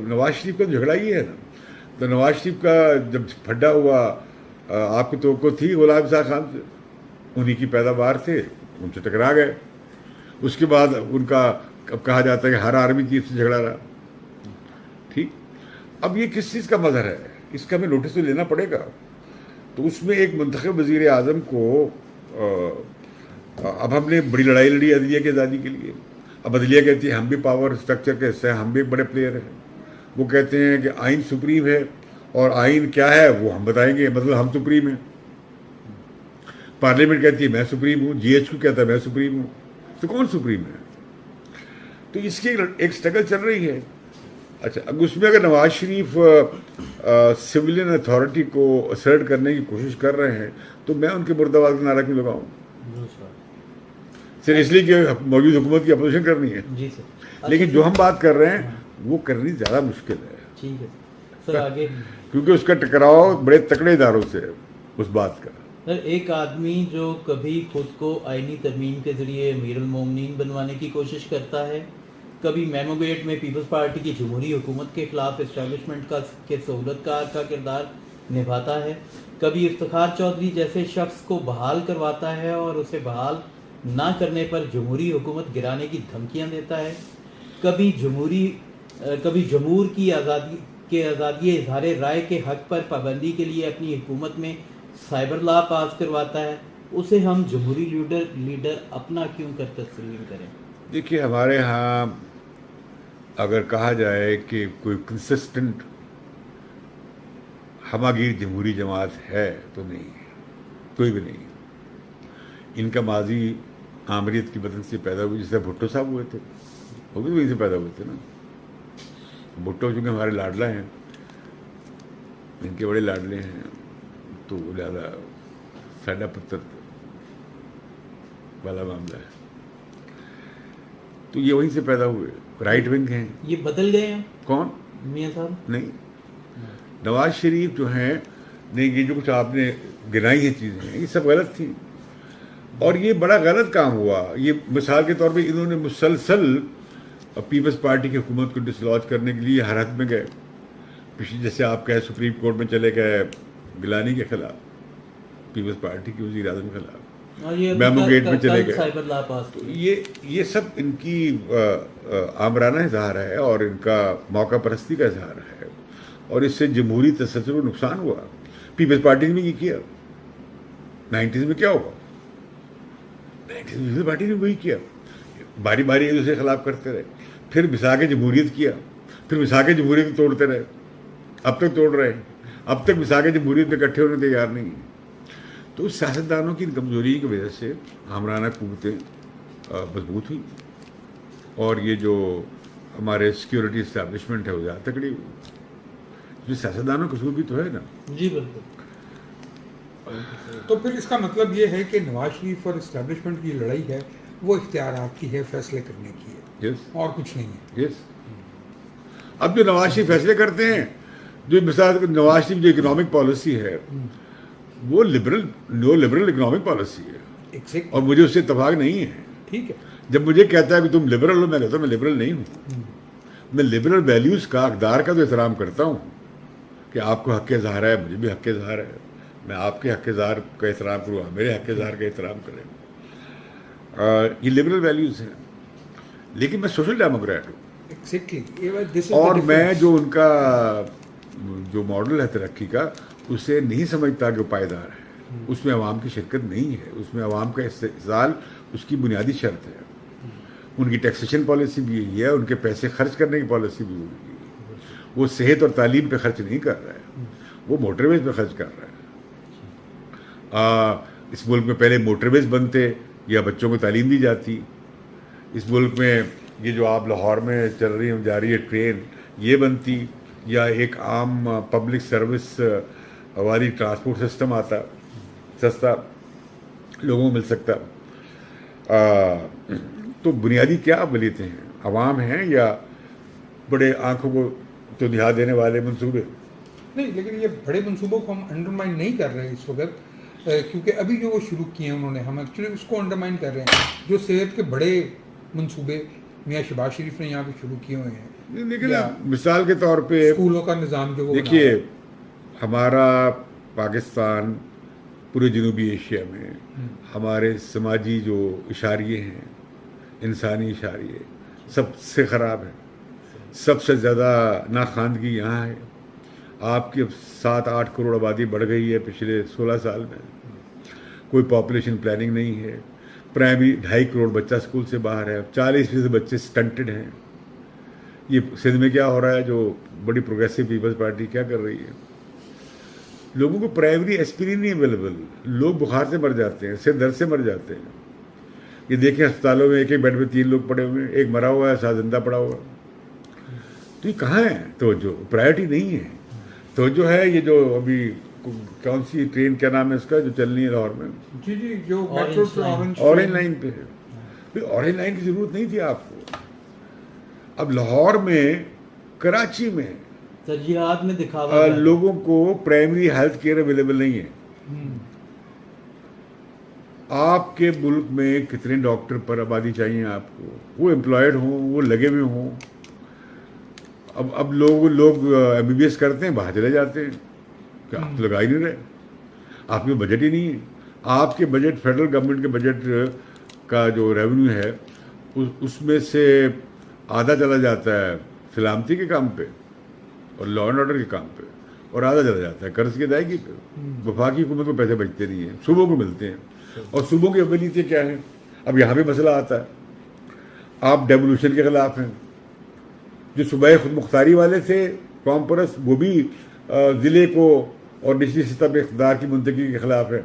نواز شریف کا جھگڑا یہ ہے نا. تو نواز شریف کا جب پھڈا ہوا، آپ کی توقع تھی غلام صاحب خان سے، انہی کی پیداوار تھے، ان سے ٹکرا گئے. اس کے بعد ان کا اب کہا جاتا ہے کہ ہر آرمی چیف سے جھگڑا رہا. ٹھیک، اب یہ کس چیز کا مظہر ہے؟ اس کا ہمیں نوٹس تو لینا پڑے گا. تو اس میں ایک منتخب وزیر اعظم کو اب ہم نے بڑی لڑائی لڑی عدلیہ کی آزادی کے لیے. اب عدلیہ کہتی ہے ہم بھی پاور اسٹرکچر کے حصہ ہیں، ہم بھی ایک بڑے پلیئر ہیں. وہ کہتے ہیں کہ آئین سپریم ہے، اور آئین کیا ہے وہ ہم بتائیں گے، مطلب ہم سپریم ہیں. پارلیمنٹ کہتی ہے میں سپریم ہوں، جی ایچ کیو کہتا ہے میں سپریم ہوں. تو کون سپریم ہے؟ تو اس کی ایک سٹرگل چل رہی ہے. اچھا، اب اس میں اگر نواز شریف سویلین اتھارٹی کو اسرٹ کرنے کی کوشش کر رہے ہیں تو میں ان کے مردباد کا نعرہ کیوں لگاؤں؟ صرف اس لیے کہ موجود حکومت کی اپوزیشن کرنی ہے. جی سر. لیکن جو ہم بات کر رہے ہیں وہ کرنی زیادہ مشکل ہے. ٹھیک ہے سر، آگے. کیونکہ اس کا ٹکراؤ بڑے تکڑے اداروں سے ہے اس بات کا. سر، ایک آدمی جو کبھی خود کو آئینی ترمیم کے ذریعے امیر المومنین بنوانے کی کوشش کرتا ہے، کبھی میمو گیٹ میں پیپلز پارٹی کی جمہوری حکومت کے خلاف اسٹیبلشمنٹ کے سہولتکار کا کردار نبھاتا ہے، کبھی افتخار چودھری جیسے شخص کو بحال کرواتا ہے اور اسے بحال نہ کرنے پر جمہوری حکومت گرانے کی دھمکیاں دیتا ہے، کبھی جمہور کی آزادی اظہار رائے کے حق پر پابندی کے لیے اپنی حکومت میں سائبر لا پاس کرواتا ہے. اسے ہم جمہوری لیڈر اپنا کیوں کر تسلیم کریں؟ دیکھیے، ہمارے ہاں اگر کہا جائے کہ کوئی کنسسٹنٹ ہماگیر جمہوری جماعت ہے تو نہیں ہے، کوئی بھی نہیں. ان کا ماضی آمریت کی بدن سے پیدا ہوئی، جس سے بھٹو صاحب ہوئے تھے، وہ بھی وہیں سے پیدا ہوئے تھے نا. بھٹو چونکہ ہمارے لاڈلا ہیں، ان کے بڑے لاڈلے ہیں، تو لہٰذا ساڈا پتر والا معاملہ ہے. تو یہ وہیں سے پیدا ہوئے، رائٹ ونگ ہیں. یہ بدل گئے ہیں کون؟ میاں صاحب. نہیں، نواز شریف جو ہیں، نہیں، یہ جو کچھ آپ نے گنائی ہیں چیزیں یہ سب غلط تھیں، اور یہ بڑا غلط کام ہوا. یہ مثال کے طور پہ انہوں نے مسلسل پیپلز پارٹی کی حکومت کو ڈسلوج کرنے کے لیے ہر حد میں گئے. پچھلی جیسے آپ کہے سپریم کورٹ میں چلے گئے گیلانی کے خلاف، پیپلز پارٹی کے وزیر اعظم کے خلاف، میمو گیٹ میں چلے گئے. یہ سب ان کی آمرانہ اظہار ہے اور ان کا موقع پرستی کا اظہار ہے، اور اس سے جمہوری تسلسل کو نقصان ہوا. پیپلز پارٹی نے بھی یہ کیا. 90s میں کیا ہوا؟ 90s میں پیپلز پارٹی نے وہی کیا، باری باری ایک دوسرے کے خلاف کرتے رہے. پھر مساق جمہوریت کیا، پھر مساق جمہوریت توڑتے رہے، اب تک توڑ رہے ہیں. اب تک مساق جمہوریت میں اکٹھے ہونے تیار نہیں ہیں. تو سیاستدانوں کی کمزوری کی وجہ سے حکمرانہ قوتیں مضبوط ہوئی، اور یہ جو ہمارے سیکیورٹی اسٹیبلشمنٹ ہے وہ زیادہ تکڑی ہوئی. یہ سیاستدانوں کا قصور بھی تو ہے نا. جی بالکل. تو پھر اس کا مطلب یہ ہے کہ نواز شریف اور اسٹیبلشمنٹ کی لڑائی ہے وہ اختیارات کی ہے، فیصلے کرنے کی ہے، اور کچھ نہیں ہے. اب جو نواز شریف فیصلے کرتے ہیں، جو مثال نواز شریف جو اکنامک پالیسی ہے وہ لبرل اکنامک پالیسی ہے، اور مجھے اس سے اتفاق نہیں ہے. ٹھیک ہے. جب مجھے کہتا ہے کہ تم لبرل ہو، میں کہتا ہوں میں لبرل نہیں ہوں. میں لبرل ویلیوز کا، اقدار کا تو احترام کرتا ہوں کہ آپ کو حق اظہار ہے، مجھے بھی حق اظہار ہے، میں آپ کے حق اظہار کا احترام کروں، آپ میرے حق اظہار کا احترام کریں. یہ لبرل ویلیوز ہیں. لیکن میں سوشل ڈیموکریٹ ہوں، ایگزیکٹلی. اور میں جو ان کا جو ماڈل ہے ترقی کا، اسے نہیں سمجھتا کہ وہ پائیدار ہے. اس میں عوام کی شرکت نہیں ہے، اس میں عوام کا استحصال اس کی بنیادی شرط ہے. ان کی ٹیکسیشن پالیسی بھی یہی ہے، ان کے پیسے خرچ کرنے کی پالیسی بھی وہی ہے. وہ صحت اور تعلیم پہ خرچ نہیں کر رہا ہے، وہ موٹر ویز پہ خرچ کر رہا ہے. اس ملک میں پہلے موٹر ویز بنتے یا بچوں کو تعلیم دی جاتی. اس ملک میں یہ جو آپ لاہور میں چل رہی جا رہی ہے ٹرین، یہ بنتی، یا ایک عام پبلک سروس والی ٹرانسپورٹ سسٹم آتا، سستا لوگوں کو مل سکتا. تو بنیادی کیا ولیتیں ہیں؟ عوام ہیں یا بڑے آنکھوں کو تو نہا دینے والے منصوبے؟ نہیں، لیکن یہ بڑے منصوبوں کو ہم انڈرمائن نہیں کر رہے اس وقت، کیونکہ ابھی جو وہ شروع کیے ہیں انہوں نے، ہم ایکچولی اس کو انڈرمائن کر رہے ہیں. جو صحت کے بڑے منصوبے میاں شہباز شریف نے یہاں پہ شروع کیے ہوئے ہیں، لیکن مثال کے طور پہ اسکولوں کا نظام جو وہ دیکھیے، ہمارا پاکستان پورے جنوبی ایشیا میں ہمارے سماجی جو اشاریے ہیں، انسانی اشاریے، سب سے خراب ہے. سب سے زیادہ ناخواندگی یہاں ہے. آپ کی اب 7-8 کروڑ آبادی بڑھ گئی ہے پچھلے 16 سال میں. کوئی پاپولیشن پلاننگ نہیں ہے. پرائمری 2.5 کروڑ بچہ اسکول سے باہر ہے. 40% بچے سٹنٹڈ ہیں. یہ سندھ میں کیا ہو رہا ہے؟ جو بڑی پروگریسو پیپلز پارٹی کیا کر رہی ہے؟ لوگوں کو پرائمری ایسپرین نہیں اویلیبل. لوگ بخار سے مر جاتے ہیں، سر درد سے مر جاتے ہیں. یہ دیکھیں ہسپتالوں میں ایک بیڈ میں 3 لوگ پڑے ہوئے ہیں، ایک مرا ہوا ہے، 7 زندہ پڑا ہوا ہے. تو یہ کہاں ہے توجہ؟ پرائرٹی نہیں ہے. توجہ ہے یہ جو ابھی کون سی ٹرین، کیا نام ہے اس کا، جو چلنی ہے لاہور میں؟ جی جو میٹرو اورنج لائن پہ ہے. اورنج لائن کی ضرورت نہیں تھی آپ کو. اب لاہور میں، کراچی میں ترجیحات میں دکھاوا لوگوں کو پرائمری ہیلتھ کیئر اویلیبل نہیں ہے. آپ کے ملک میں کتنے ڈاکٹر پر آبادی چاہیے آپ کو؟ وہ امپلائڈ ہوں، وہ لگے ہوئے ہوں. اب لوگ MBBS کرتے ہیں، باہر چلے جاتے ہیں کہ آپ تو لگا ہی نہیں رہے. آپ میں بجٹ ہی نہیں ہے. آپ کے بجٹ، فیڈرل گورنمنٹ کے بجٹ کا جو ریونیو ہے، اس میں سے آدھا چلا جاتا ہے سلامتی کے کام پہ اور لا اینڈ آرڈر کے کام پہ، اور آدھا چلا جاتا ہے قرض کی ادائیگی پہ. وفاقی حکومت کو پیسے بچتے نہیں ہیں، صوبوں کو ملتے ہیں. اور صوبوں کی اقلیتیں کیا ہیں؟ اب یہاں پہ مسئلہ آتا ہے. آپ ڈیولوشن کے خلاف ہیں. جو صوبائی خود مختاری والے تھے، قوم پرست، وہ بھی ضلع کو اور نچلی سطح پہ اقتدار کی منتقلی کے خلاف ہے،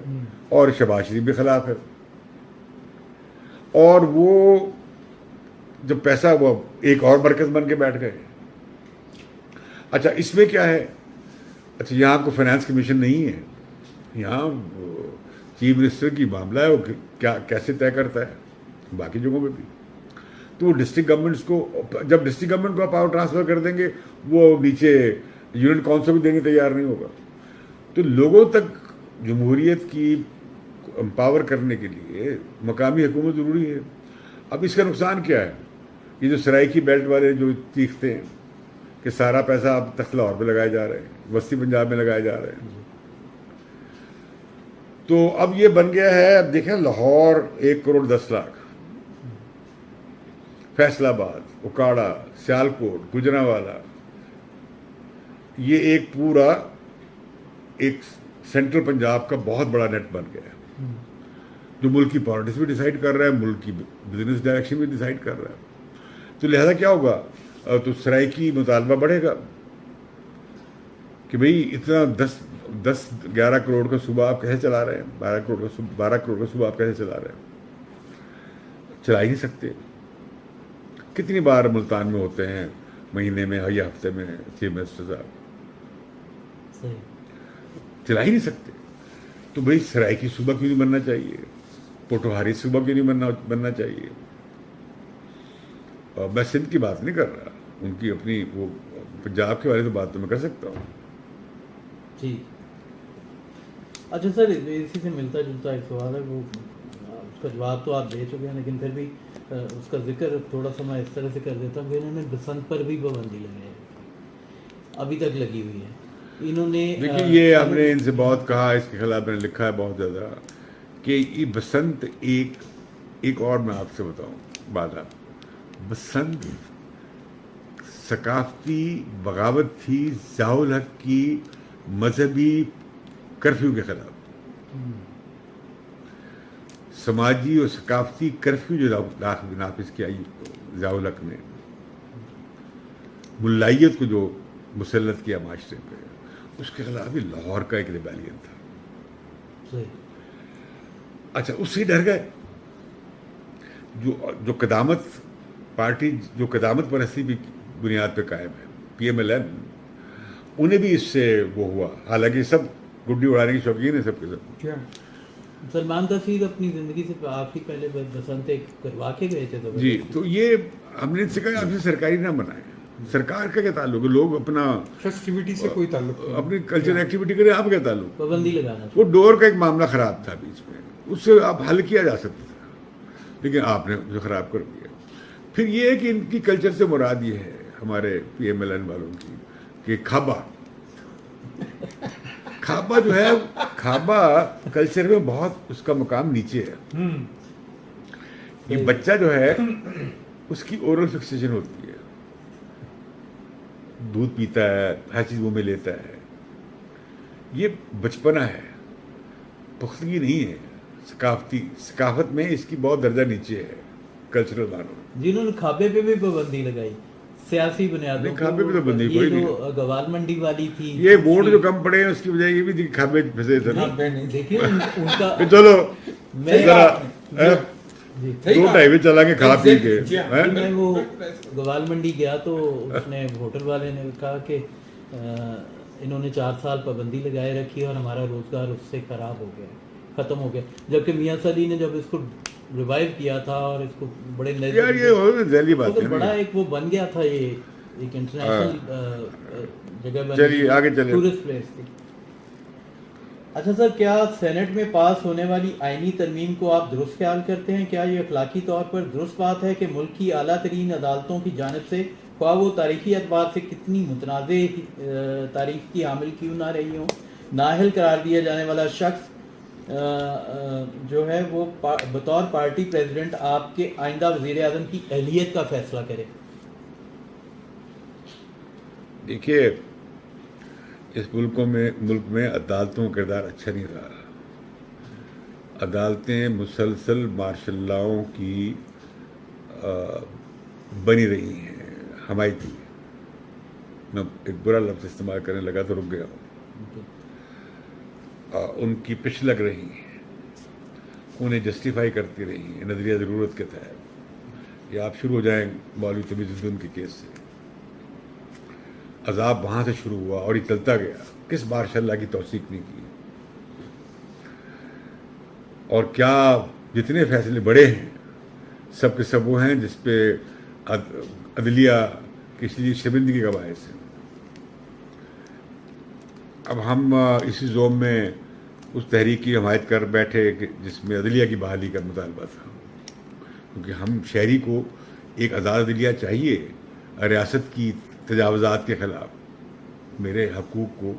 اور شہباز شریف کے خلاف ہے. اور وہ جب پیسہ، وہ ایک اور مرکز بن کے بیٹھ گئے. اچھا اس میں کیا ہے؟ اچھا یہاں کو فائنانس کمیشن نہیں ہے. یہاں چیف منسٹر کی معاملہ ہے، وہ کیا کیسے طے کرتا ہے. باقی جگہوں پہ بھی تو ڈسٹرکٹ گورنمنٹس کو، جب ڈسٹرکٹ گورنمنٹ کو پاور ٹرانسفر کر دیں گے، وہ نیچے یونین کونسل کو دینے تیار نہیں ہوگا. تو لوگوں تک جمہوریت کی امپاور کرنے کے لیے مقامی حکومت ضروری ہے. اب اس کا نقصان کیا ہے؟ یہ جو سرائیکی بیلٹ والے جو چیختے ہیں کہ سارا پیسہ اب تخت لاہور پہ لگائے جا رہے ہیں، وسطی پنجاب میں لگائے جا رہے ہیں. تو اب یہ بن گیا ہے. اب دیکھیں لاہور 1 کروڑ 10 لاکھ، فیصل آباد، اکاڑا، سیالکوٹ، گجرانوالہ، یہ ایک پورا ایک سینٹرل پنجاب کا بہت بڑا نیٹ بن گیا ہے، جو ملک کی پالیٹکس بھی ڈیسائیڈ کر رہا ہے، ملک کی بزنس ڈائریکشن بھی ڈیسائیڈ کر رہا ہے. تو لہذا کیا ہوگا؟ تو سرائیکی مطالبہ بڑھے گا کہ بھئی اتنا 10-11 کروڑ کا صوبہ آپ کیسے چلا رہے ہیں؟ 12 کروڑ کا صوبہ آپ کیسے چلا رہے ہیں؟ چلا ہی نہیں سکتے. کتنی بار ملتان میں ہوتے ہیں مہینے میں یا ہفتے میں چیف منسٹر صاحب؟ چلا ہی نہیں سکتے. تو بھئی سرائیکی صوبہ کیوں نہیں بننا چاہیے؟ پوٹوہاری صوبہ کیوں نہیں بننا چاہیے؟ میں سندھ کی بات نہیں کر رہا، ان کی اپنی وہ پنجاب کے بارے میں بات تو میں کر سکتا ہوں. جی اچھا سر، اسی سے ملتا جلتا ایک سوال ہے. وہ اس کا جواب تو آپ دے چکے ہیں، لیکن پھر بھی اس کا ذکر تھوڑا سا میں اس طرح سے کر دیتا ہوں کہ انہوں نے بسنت پر بھی پابندی لگائی ہے، ابھی تک لگی ہوئی ہے انہوں نے. دیکھیے یہ ہم نے ان سے بہت کہا، اس کے خلاف میں نے لکھا ہے بہت زیادہ کہ یہ بسنت ایک اور میں آپ سے بتاؤں بات، بسنت ثقافتی بغاوت تھی ضیاء الحق کی مذہبی کرفیو کے خلاف، سماجی اور ثقافتی کرفیو جو نافذ کیا ضیاء الحق نے، ملائیت کو جو مسلط کیا معاشرے پہ، اس کے خلاف بھی لاہور کا ایک ریبیلین تھا. اچھا اس سے ڈر گئے جو قدامت پارٹی، جو قدامت پرستی بھی بنیاد پہ قائم ہے، PMLN، انہیں بھی اس سے وہ ہوا، حالانکہ سب گڈی اڑانے کی شوقین ہے سب کے سب. سلمان تفسیر اپنی زندگی سے آپ ہی پہلے بسنت ایک کروا کے گئے تھے. جی تو یہ ہم نے ان سے کہا آپ سے سرکاری نہ بنائیں، سرکار کا کیا تعلق ہے، لوگ اپنا فیسٹیوٹی سے کوئی تعلق نہیں، اپنی کلچر ایکٹیویٹی کریں، آپ کیا تعلق. پابندی لگانا وہ ڈور کا ایک معاملہ خراب تھا بیچ میں، اس سے آپ حل کیا جا سکتا تھا، لیکن آپ نے اسے خراب کر دیا. پھر یہ ہے کہ ان کی کلچر سے مراد یہ ہے ہمارے PMLN والوں کی کہ کھابا جو ہے، کھابا کلچر میں بہت اس کا مقام نیچے ہے. یہ بچہ جو ہے اس کی اورل فکسیشن ہوتی ہے، دودھ پیتا ہے، ہر چیز منہ میں لیتا ہے، یہ بچپنا ہے، پختگی نہیں ہے. ثقافت میں اس کی بہت درجہ نیچے ہے کلچرل معنوں میں. جنہوں نے کھابے پہ بھی پابندی لگائی سیاسی بنیادوں، کھابے پہ تو بندی کوئی نہیں. جو گوال منڈی والی تھی، یہ ووٹ جو کم پڑے ہیں اس کی وجہ یہ بھی تھی کھابے پھنسے تھے. دیکھیے ان کا چلو میں ذرا دو ڈھائی میں چلا کے کھا پی کے. میں وہ گوال منڈی گیا تو اس نے ہوٹل والے نے کہا کہ انہوں نے 4 سال پابندی لگائے رکھی اور ہمارا روزگار اس سے خراب ہو گیا، ختم ہو گیا. جبکہ میاں سلی نے جب اس کو ریوائیو کیا تھا اور اس کو بڑے یار یہ ذیلی بات ہے، بڑا ایک وہ بن گیا تھا، یہ ایک انٹرنیشنل جگہ بن چلیے آگے چلیں، ٹورسٹ پلیس تھی. اچھا سر، کیا سینٹ میں پاس ہونے والی آئینی ترمیم کو آپ درست خیال کرتے ہیں؟ کیا یہ اخلاقی طور پر درست بات ہے کہ ملک کی اعلیٰ ترین عدالتوں کی جانب سے، خواہ وہ تاریخی اعتبار سے کتنی متنازع تاریخ کی حامل کیوں نہ رہی ہوں، نااہل قرار دیا جانے والا شخص جو ہے وہ بطور پارٹی پریزیڈنٹ آپ کے آئندہ وزیر اعظم کی اہلیت کا فیصلہ کرے؟ دیکھیے اس ملک میں عدالتوں کا کردار اچھا نہیں رہا. عدالتیں مسلسل مارشل لاؤں کی بنی رہی ہیں، حمایتی. میں ایک برا لفظ استعمال کرنے لگا تو رک گیا ہوں. ان کی پچھ لگ رہی ہیں، انہیں جسٹیفائی کرتی رہی ہیں نظریہ ضرورت کے تحت. یا آپ شروع ہو جائیں مولوی تمیز الدین کے کیس سے، عذاب وہاں سے شروع ہوا اور یہ چلتا گیا، کس ماشاء اللہ کی توثیق نہیں کی. اور کیا جتنے فیصلے بڑے ہیں سب کے سب وہ ہیں جس پہ عدلیہ کی شرمندگی کا باعث ہے. اب ہم اسی زوم میں اس تحریک کی حمایت کر بیٹھے کہ جس میں عدلیہ کی بحالی کا مطالبہ تھا، کیونکہ ہم شہری کو ایک آزاد عدلیہ چاہیے ریاست کی تجاوزات کے خلاف میرے حقوق کو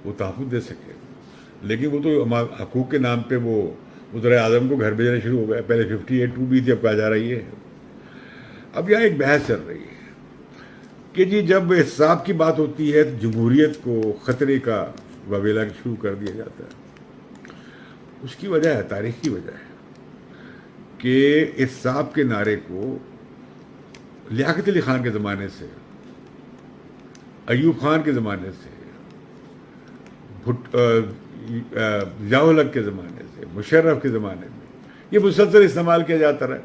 وہ تحفظ دے سکے. لیکن وہ تو حقوق کے نام پہ وہ وزیر اعظم کو گھر بھیجنا شروع ہو گیا. پہلے 58(2) بھی تھی، اب کہا جا رہی ہے. اب یہاں ایک بحث چل رہی ہے کہ جی جب احتساب کی بات ہوتی ہے تو جمہوریت کو خطرے کا وبیلا شروع کر دیا جاتا ہے. اس کی وجہ ہے، تاریخی وجہ ہے کہ احتساب کے نعرے کو لیاقت علی خان کے زمانے سے، ایوب خان کے زمانے سے، ضیاء الحق کے زمانے سے، مشرف کے زمانے میں یہ مسلسل استعمال کیا جاتا رہا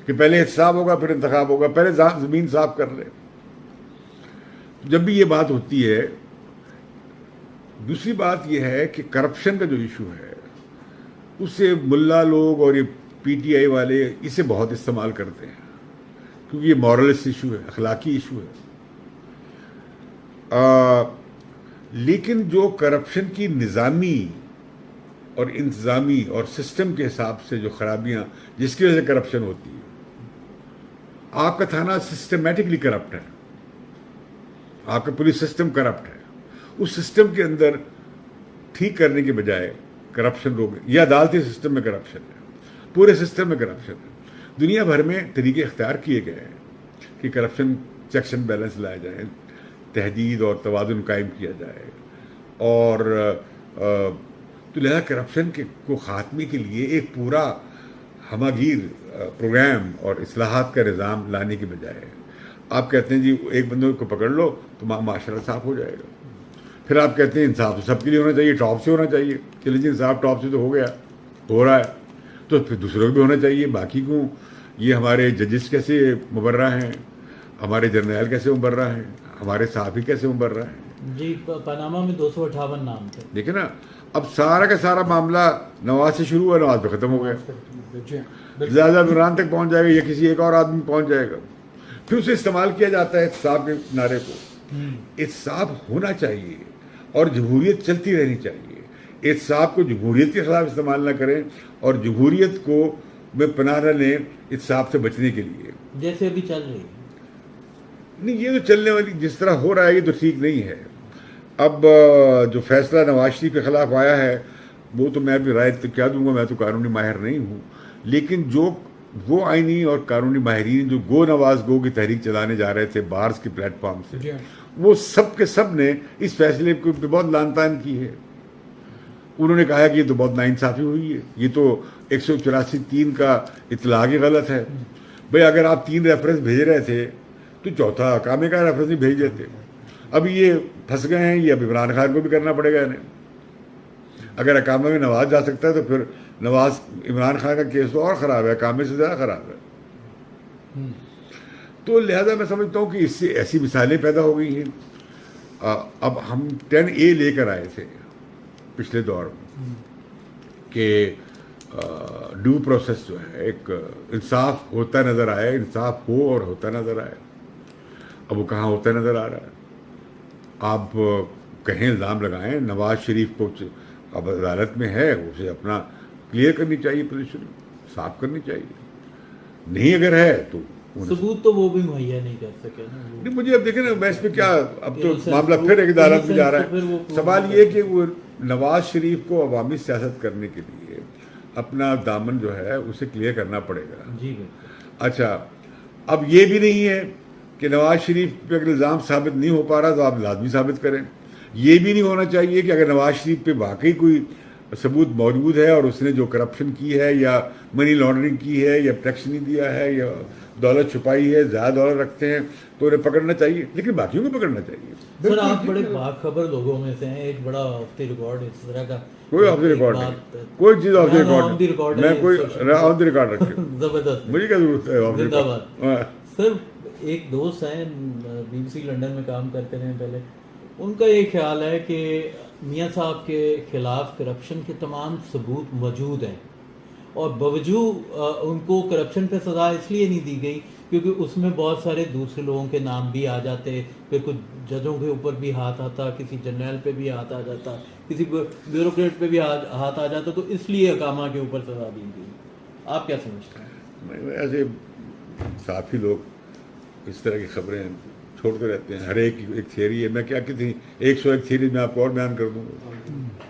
کہ پہلے احتساب ہوگا پھر انتخاب ہوگا، پہلے زمین صاف کر لے. جب بھی یہ بات ہوتی ہے، دوسری بات یہ ہے کہ کرپشن کا جو ایشو ہے اس سے ملا لوگ اور یہ PTI والے اسے بہت استعمال کرتے ہیں کیونکہ یہ مورلسٹ ایشو ہے، اخلاقی ایشو ہے. لیکن جو کرپشن کی نظامی اور انتظامی اور سسٹم کے حساب سے جو خرابیاں جس کی وجہ سے کرپشن ہوتی ہے. آپ کا تھانہ سسٹمیٹکلی کرپٹ ہے, آپ کا پولیس سسٹم کرپٹ ہے. اس سسٹم کے اندر ٹھیک کرنے کے بجائے کرپشن روک, یہ عدالتی سسٹم میں کرپشن ہے, پورے سسٹم میں کرپشن ہے. دنیا بھر میں طریقے اختیار کیے گئے ہیں کہ کرپشن چیکس اینڈ بیلنس لائے جائیں, تحدید اور توازن قائم کیا جائے, اور تو لہذا کرپشن کو خاتمے کے لیے ایک پورا ہماگیر پروگرام اور اصلاحات کا نظام لانے کی بجائے آپ کہتے ہیں جی ایک بندے کو پکڑ لو تو معاشرہ صاف ہو جائے گا. پھر آپ کہتے ہیں انصاف تو سب کے لیے ہونا چاہیے, ٹاپ سے ہونا چاہیے. چلیے جی انصاف ٹاپ سے تو ہو گیا, ہو رہا ہے, تو پھر دوسروں کو بھی ہونا چاہیے. باقی کو یہ ہمارے ججز کیسے مبرہ ہیں, ہمارے جرنیل کیسے مبرہ ہیں, ہمارے صحافی کیسے مبرہ ہیں. جی پاناما میں 258 نام تھے. دیکھیں نا, اب سارا کا سارا معاملہ نواز سے شروع ہوا, نواز پہ ختم ہو گیا. زیادہ عمران تک پہنچ جائے گا یا کسی ایک اور آدمی پہنچ جائے گا. پھر اسے استعمال کیا جاتا ہے احتساب کے نعرے کو. احتساب ہونا چاہیے اور جمہوریت چلتی رہنی چاہیے. احتساب کو جمہوریت کے خلاف استعمال نہ کریں اور جمہوریت کو میں پناہ نہ لیں احتساب سے بچنے کے لیے. جیسے ابھی چل رہی ہے نہیں, یہ تو چلنے والی جس طرح ہو رہا ہے یہ تو ٹھیک نہیں ہے. اب جو فیصلہ نواز شریف کے خلاف آیا ہے وہ تو میں ابھی رائے تو کیا دوں گا, میں تو قانونی ماہر نہیں ہوں. لیکن جو وہ آئینی اور قانونی ماہرین جو گو نواز گو کی تحریک چلانے جا رہے تھے بارز کے پلیٹ فارم سے, وہ سب کے سب نے اس فیصلے کو بہت لعن طعن کی ہے. انہوں نے کہا کہ یہ تو بہت ناانصافی ہوئی ہے, یہ تو 184(3) کا اطلاق ہی غلط ہے. بھئی اگر آپ 3 ریفرنس بھیج رہے تھے تو چوتھا اقامے کا ریفرنس نہیں بھیج دیتے. اب یہ پھنس گئے ہیں, یہ اب عمران خان کو بھی کرنا پڑے گا انہیں. اگر اقامہ میں نواز جا سکتا ہے تو پھر نواز عمران خان کا کیس تو اور خراب ہے, اقامے سے زیادہ خراب ہے. تو لہذا میں سمجھتا ہوں کہ اس سے ایسی مثالیں پیدا ہو گئی ہیں. اب ہم 10A لے کر آئے تھے پچھلے دور میں کہ ڈیو پروسیس جو ہے ایک انصاف ہوتا نظر آئے, انصاف ہو اور ہوتا نظر آئے. اب وہ کہاں ہوتا نظر آ رہا ہے. آپ کہیں الزام لگائیں, نواز شریف کو اب عدالت میں ہے, اسے اپنا کلیئر کرنی چاہیے, پوزیشن صاف کرنی چاہیے. نہیں اگر ہے تو ثبوت تو وہ بھی مہیا نہیں کر سکے نا. نہیں, مجھے اب دیکھیں نا میں اس پہ کیا, اب تو معاملہ پھر ایک عدالت میں جا رہا ہے. سوال یہ کہ وہ نواز شریف کو عوامی سیاست کرنے کے لیے اپنا دامن جو ہے اسے کلیئر کرنا پڑے گا. جی اچھا, اب یہ بھی نہیں ہے کہ نواز شریف پہ اگر الزام ثابت نہیں ہو پا رہا تو آپ لازمی ثابت کریں. یہ بھی نہیں ہونا چاہیے کہ اگر نواز شریف پہ واقعی کوئی ثبوت موجود ہے اور اس نے جو کرپشن کی ہے یا منی لانڈرنگ کی ہے یا ٹیکس نہیں دیا ہے یا دولت چھپائی ہے, زیادہ دولت رکھتے ہیں, تو انہیں پکڑنا چاہیے, لیکن باقیوں کو پکڑنا چاہیے. سر آپ بڑے باخبر لوگوں میں سے ہیں, ایک بڑا آف دی ریکارڈ اس طرح کا کوئی آف دی ریکارڈ نہیں, کوئی چیز آف دی ریکارڈ نہیں, میں کوئی آف دی ریکارڈ رکھے زبردست, مجھے کیا ضرورت ہے آف دی ریکارڈ. سر ایک دوست ہیں BBC لنڈن میں کام کرتے رہے پہلے, ان کا یہ خیال ہے کہ میاں صاحب کے خلاف کرپشن کے تمام ثبوت موجود ہیں اور باوجود ان کو کرپشن پہ سزا اس لیے نہیں دی گئی کیونکہ اس میں بہت سارے دوسرے لوگوں کے نام بھی آ جاتے, پھر کچھ ججوں کے اوپر بھی ہاتھ آتا, کسی جرنیل پہ بھی ہاتھ آ جاتا, کسی بیوروکریٹ پہ بھی ہاتھ آ جاتا, تو اس لیے اقامہ کے اوپر سزا دی گئی. آپ کیا سمجھتے ہیں؟ ایسے صحافی لوگ اس طرح کی خبریں چھوڑتے رہتے ہیں, ہر ایک تھیوری ہے. میں کیا کتنی 101 تھیوری میں آپ کو اور بیان کر دوں گا.